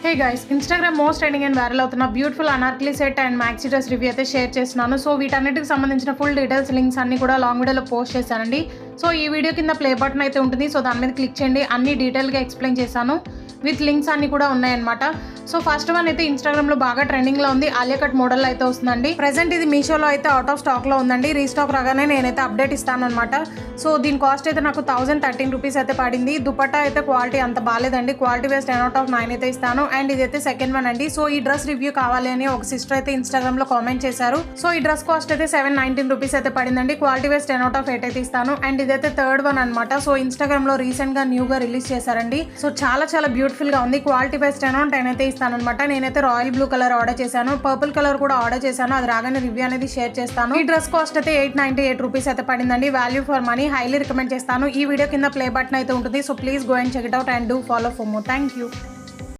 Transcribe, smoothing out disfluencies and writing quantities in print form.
Hey guys, Instagram most trending and viral అవుతున్న beautiful anarkali set and maxi dress review అయితే share చేస్తున్నాను. So వీటన్నిటికి సంబంధించిన ఫుల్ డీటెయిల్స్ లింక్స్ అన్ని కూడా లాంగ్ వీడియోలో పోస్ట్ చేశానండి. సో ఈ వీడియో కింద ప్లే బటన్ అయితే ఉంటుంది. సో దాని మీద క్లిక్ చేయండి. అన్ని డీటెయిల్గా ఎక్స్ప్లెయిన్ చేశాను. విత్ లింక్స్ అన్ని కూడా ఉన్నాయన్నమాట. సో ఫస్ట్ వన్ అయితే ఇన్స్టాగ్రామ్ లో బాగా ట్రెండింగ్ లో ఉంది. ఆలియా కట్ మోడల్ అయితే వస్తుందండి. ప్రెసెంట్ ఇది మీషోలో అయితే అవుట్ ఆఫ్ స్టాక్ లో ఉందండి. రీస్టాక్ రాగానే నేనైతే అప్డేట్ ఇస్తాను అనమాట. సో దీని కాస్ట్ అయితే నాకు 1013 రూపీస్ అయితే పడింది. దుపట్టా అయితే క్వాలిటీ అంత బాగాలేదండి. క్వాలిటీ వేస్ట్ 10/9 అయితే ఇస్తాను. అండ్ ఇదైతే సెకండ్ వన్ అండి. సో ఈ డ్రెస్ రివ్యూ కావాలి అని ఒక సిస్టర్ అయితే ఇన్స్టాగ్రామ్ లో కామెంట్ చేశారు. సో ఈ డ్రెస్ కాస్ట్ అయితే 719 రూపీస్ అయితే పడిందండి. క్వాలిటీ వేస్ట్ 10/8 అయితే ఇస్తాను. అండ్ ఇదైతే థర్డ్ వన్ అనమాట. సో ఇన్స్టాగ్రామ్ లో రీసెంట్ గా న్యూ గా రిలీజ్ చేశారండి. సో చాలా బ్యూటిఫుల్ గా ఉంది. క్వాలిటీ వేస్ట్ 10/10 అయితే ఇస్తాను అనమాట. నేనైతే రాయల్ బ్లూ కలర్ ఆర్డర్ చేశాను. పర్పుల్ కలర్ కూడా ఆర్డర్ చేశాను. అది రాగానే రివ్యూ అనేది షేర్ చేస్తాను. ఈ డ్రెస్ కాస్ట్ అయితే 898 రూపీస్ అయితే పడిందండి. Value for money, highly recommend చేస్తాను. ఈ వీడియో కింద ప్లే బటన్ అయితే ఉంటుంది. So please go and check it out and do follow for more. Thank you.